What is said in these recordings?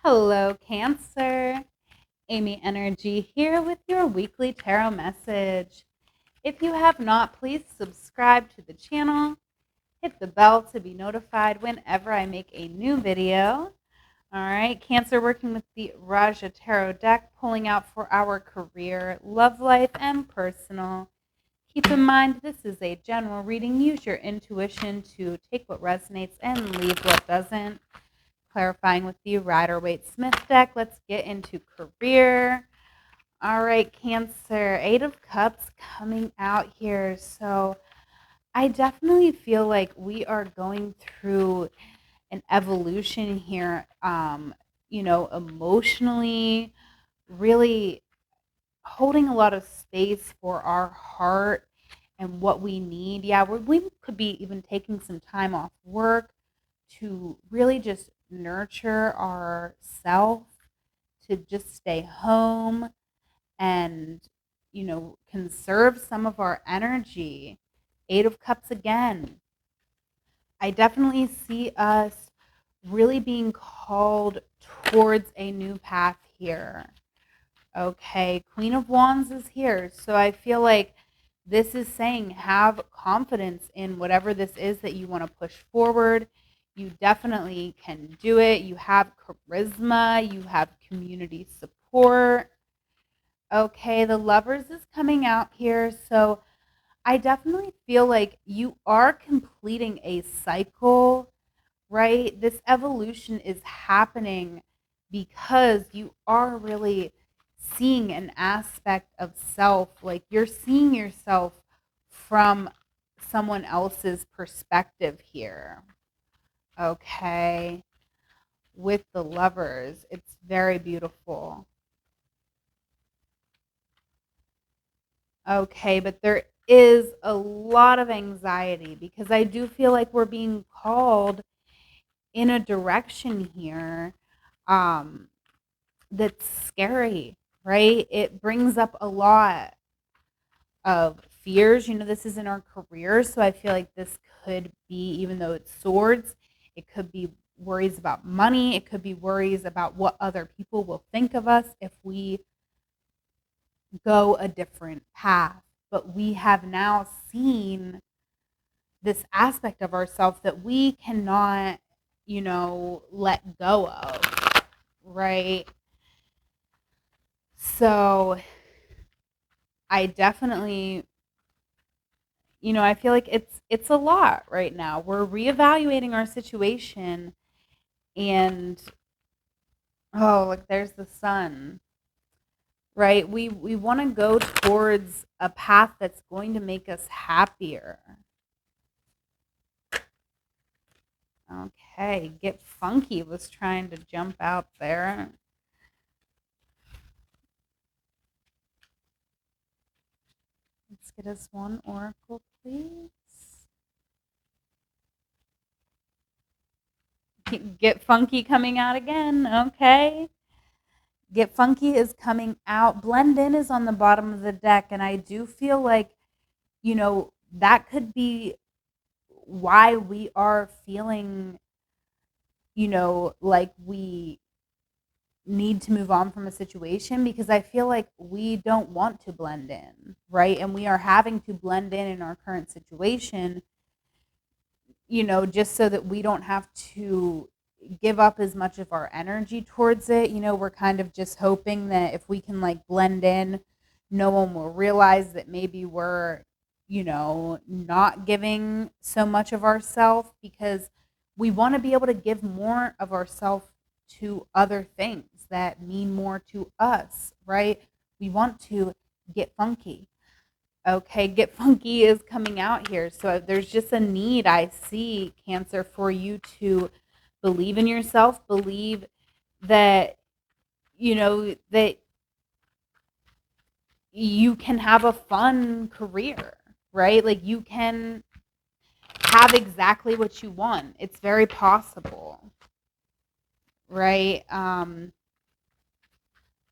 Hello, Cancer. Amyenergy here with your weekly tarot message. If you have not, please subscribe to the channel. Hit the bell to be notified whenever I make a new video. All right, Cancer working with the Raja Tarot deck, pulling out for our career, love life, and personal. Keep in mind, this is a general reading. Use your intuition to take what resonates and leave what doesn't. Clarifying with the Rider-Waite-Smith deck. Let's get into career. All right, Cancer, Eight of Cups coming out here. So I definitely feel like we are going through an evolution here, emotionally, really holding a lot of space for our heart and what we need. Yeah, we could be even taking some time off work to really just nurture ourself, to just stay home and, conserve some of our energy. Eight of Cups again. I definitely see us really being called towards a new path here. Okay, Queen of Wands is here. So I feel like this is saying have confidence in whatever this is that you want to push forward. You definitely can do it. You have charisma, you have community support. Okay, the Lovers is coming out here. So I definitely feel like you are completing a cycle, right? This evolution is happening because you are really seeing an aspect of self, like you're seeing yourself from someone else's perspective here. Okay, with the Lovers, it's very beautiful. Okay, but there is a lot of anxiety because I do feel like we're being called in a direction here um that's scary, right? It brings up a lot of fears. This is in our career, so I feel like this could be, even though it's swords, it could be worries about money, it could be worries about what other people will think of us if we go a different path. But we have now seen this aspect of ourselves that we cannot, let go of, right? So I definitely, I feel like it's a lot right now. We're reevaluating our situation, and oh, look, there's the sun, right? We want to go towards a path that's going to make us happier. Okay, Get Funky was trying to jump out there. Let's get us one oracle, please. Get Funky coming out again. Okay. Get Funky is coming out. Blend In is on the bottom of the deck. And I do feel like, that could be why we are feeling, like we need to move on from a situation, because I feel like we don't want to blend in, right? And we are having to blend in our current situation, just so that we don't have to give up as much of our energy towards it. We're kind of just hoping that if we can like blend in, no one will realize that maybe we're, not giving so much of ourselves, because we want to be able to give more of ourselves to other things that mean more to us, right? We want to get funky. Okay, Get Funky is coming out here. So there's just a need I see, Cancer, for you to believe in yourself, believe that, that you can have a fun career, right? Like you can have exactly what you want. It's very possible, right?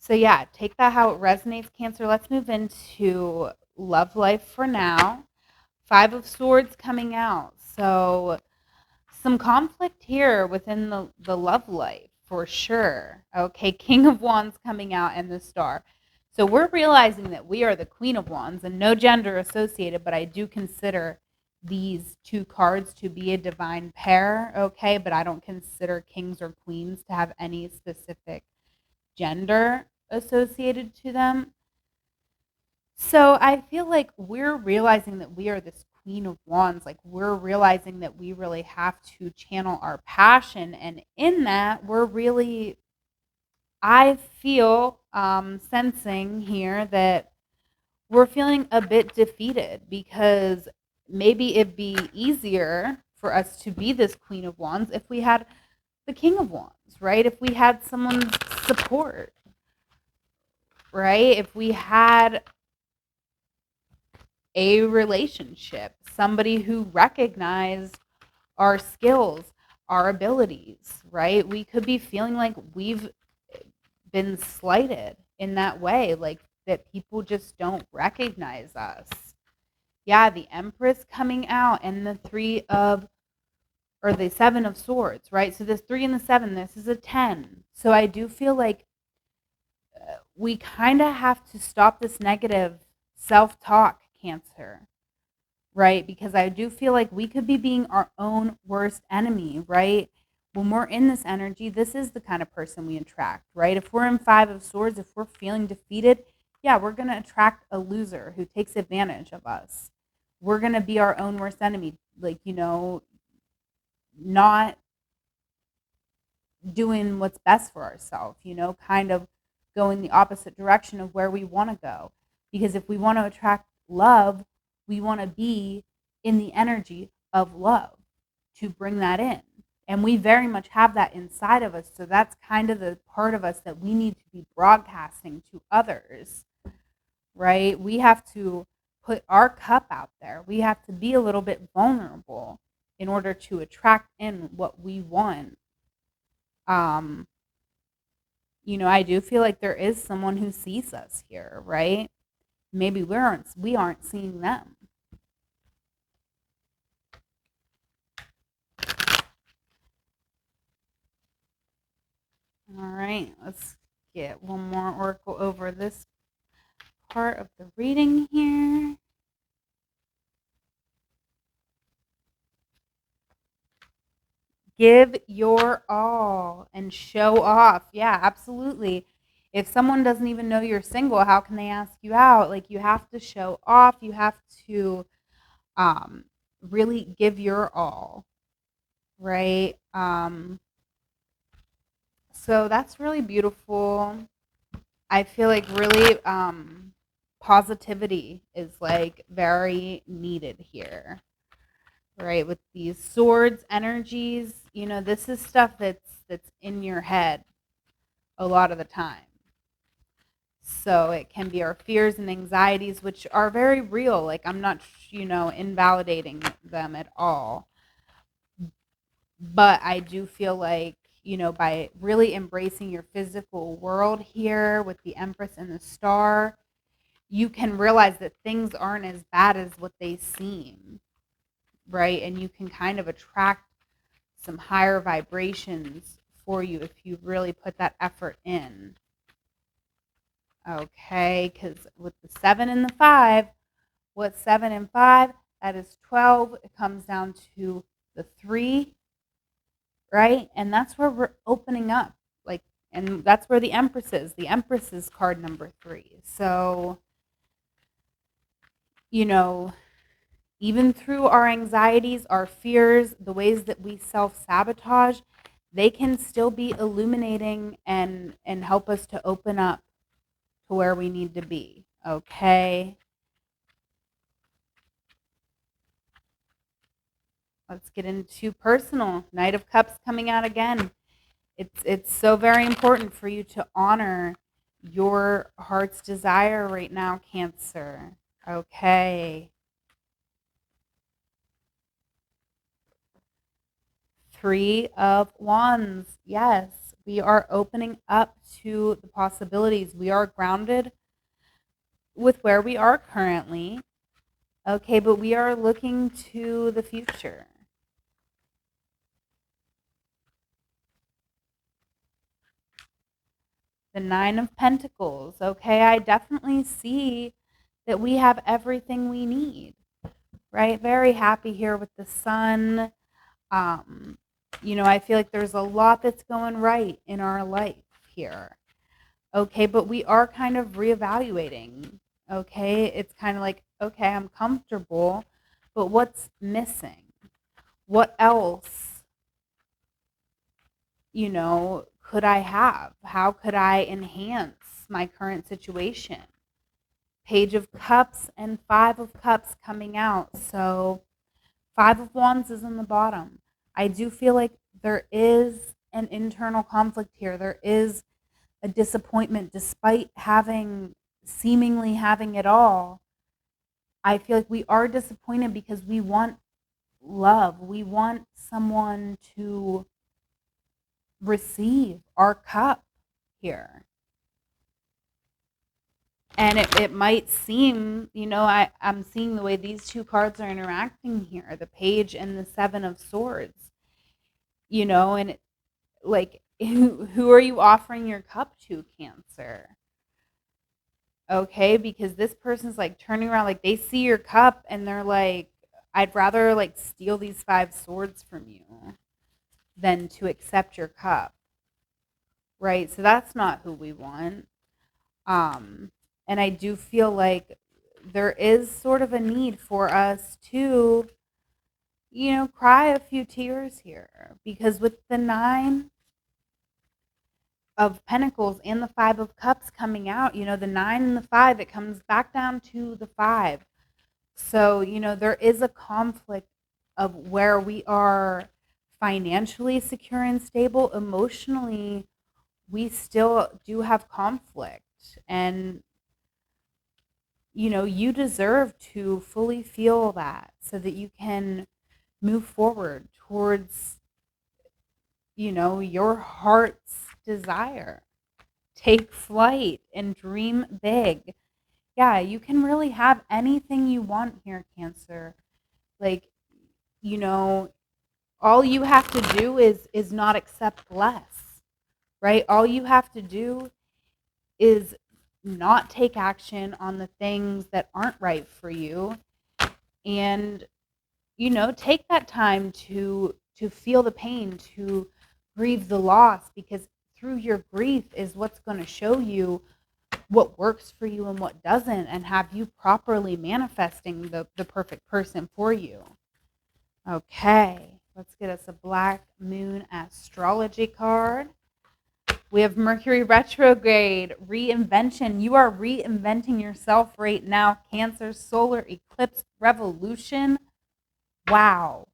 So yeah, take that how it resonates, Cancer. Let's move into love life for now. Five of Swords coming out. So some conflict here within the love life, for sure. Okay, King of Wands coming out and the Star. So we're realizing that we are the Queen of Wands and no gender associated, but I do consider these two cards to be a divine pair, okay? But I don't consider kings or queens to have any specific gender associated to them. So I feel like we're realizing that we are this Queen of Wands. Like we're realizing that we really have to channel our passion. And in that, we're really, I feel, sensing here that we're feeling a bit defeated because maybe it'd be easier for us to be this Queen of Wands if we had the King of Wands, right? If we had someone's support, right? If we had a relationship, somebody who recognized our skills, our abilities, right? We could be feeling like we've been slighted in that way, like that people just don't recognize us. Yeah, the Empress coming out and the the Seven of Swords, right? So this 3 and the 7, this is a 10. So I do feel like we kind of have to stop this negative self-talk, Cancer, right? Because I do feel like we could be being our own worst enemy, right? When we're in this energy, this is the kind of person we attract, right? If we're in 5 of Swords, if we're feeling defeated, yeah, we're going to attract a loser who takes advantage of us. We're going to be our own worst enemy, like, not doing what's best for ourselves, kind of going the opposite direction of where we want to go. Because if we want to attract love, we want to be in the energy of love to bring that in. And we very much have that inside of us. So that's kind of the part of us that we need to be broadcasting to others, right? We have to put our cup out there. We have to be a little bit vulnerable in order to attract in what we want. um I do feel like there is someone who sees us here, right? Maybe we aren't seeing them. All right, let's get one more oracle over this part of the reading here. Give your all and show off. Yeah, absolutely. If someone doesn't even know you're single, how can they ask you out? Like, you have to show off. You have to um, really give your all, right? So that's really beautiful. I feel like really positivity is like very needed here, right? With these swords energies, this is stuff that's in your head a lot of the time. So it can be our fears and anxieties, which are very real. Like, I'm not, invalidating them at all. But I do feel like, by really embracing your physical world here with the Empress and the Star, you can realize that things aren't as bad as what they seem, right? And you can kind of attract some higher vibrations for you if you really put that effort in. Okay, because with the 7 and the 5, what's 7 and 5? That is 12. It comes down to the 3, right? And that's where we're opening up. Like, and that's where the Empress is. The Empress is card number 3. So, even through our anxieties, our fears, the ways that we self-sabotage, they can still be illuminating and help us to open up to where we need to be. Okay? Let's get into personal. Knight of Cups coming out again. It's so very important for you to honor your heart's desire right now, Cancer. Okay. 3 of Wands. Yes, we are opening up to the possibilities. We are grounded with where we are currently. Okay, but we are looking to the future. the Nine of Pentacles. Okay, I definitely see that we have everything we need, right? Very happy here with the Sun. I feel like there's a lot that's going right in our life here. Okay, but we are kind of reevaluating. Okay, it's kind of like, okay, I'm comfortable, but what's missing? What else, could I have? How could I enhance my current situation? Page of Cups and Five of Cups coming out. So, Five of Wands is in the bottom. I do feel like there is an internal conflict here. There is a disappointment despite seemingly having it all. I feel like we are disappointed because we want love. We want someone to receive our cup here. And it might seem, I'm seeing the way these two cards are interacting here, the Page and the Seven of Swords, and like, who are you offering your cup to, Cancer? Okay, because this person's like turning around, like they see your cup and they're like, I'd rather like steal these five swords from you than to accept your cup. Right? So that's not who we want. And I do feel like there is sort of a need for us to, cry a few tears here, because with the Nine of Pentacles and the Five of Cups coming out, the Nine and the Five, it comes back down to the Five. So, there is a conflict of where we are financially secure and stable. Emotionally, we still do have conflict. And, you deserve to fully feel that so that you can move forward towards, your heart's desire. Take flight and dream big. Yeah, you can really have anything you want here, Cancer. Like, all you have to do is not accept less, right? All you have to do is not take action on the things that aren't right for you, and take that time to feel the pain, to grieve the loss, because through your grief is what's going to show you what works for you and what doesn't, and have you properly manifesting the perfect person for you. Okay, let's get us a Black Moon Astrology card. We have Mercury retrograde, reinvention. You are reinventing yourself right now, Cancer. Solar eclipse, revolution. Wow.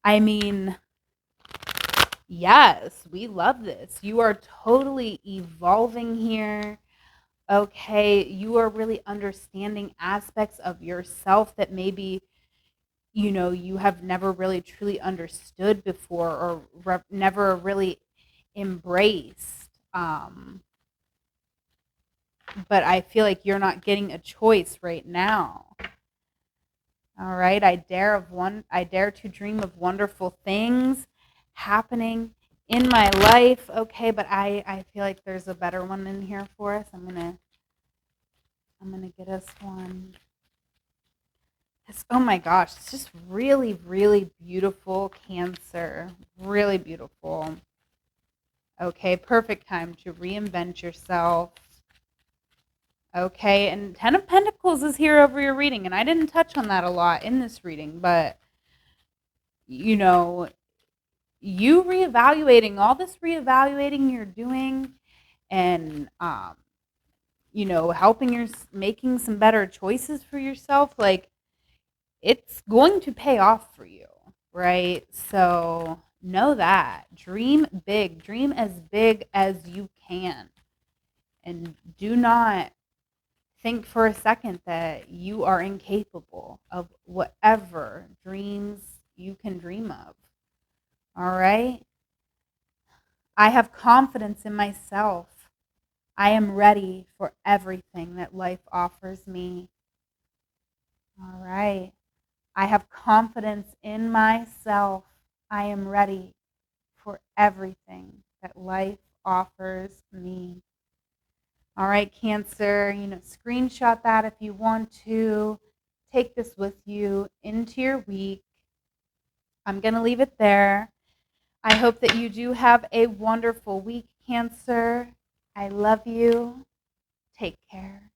I mean, yes, we love this. You are totally evolving here. Okay, you are really understanding aspects of yourself that maybe you have never really truly understood before, or never really embraced. But I feel like you're not getting a choice right now. All right, I dare to dream of wonderful things happening in my life. Okay, but I feel like there's a better one in here for us. I'm gonna get us one. Oh my gosh, it's just really, really beautiful, Cancer. Really beautiful. Okay, perfect time to reinvent yourself. Okay, and Ten of Pentacles is here over your reading, and I didn't touch on that a lot in this reading, but you reevaluating, all this reevaluating you're doing, and making some better choices for yourself, like, it's going to pay off for you, right? So know that. Dream big. Dream as big as you can. And do not think for a second that you are incapable of whatever dreams you can dream of. All right? I have confidence in myself. I am ready for everything that life offers me. All right. I have confidence in myself. I am ready for everything that life offers me. All right, Cancer, screenshot that if you want to. Take this with you into your week. I'm going to leave it there. I hope that you do have a wonderful week, Cancer. I love you. Take care.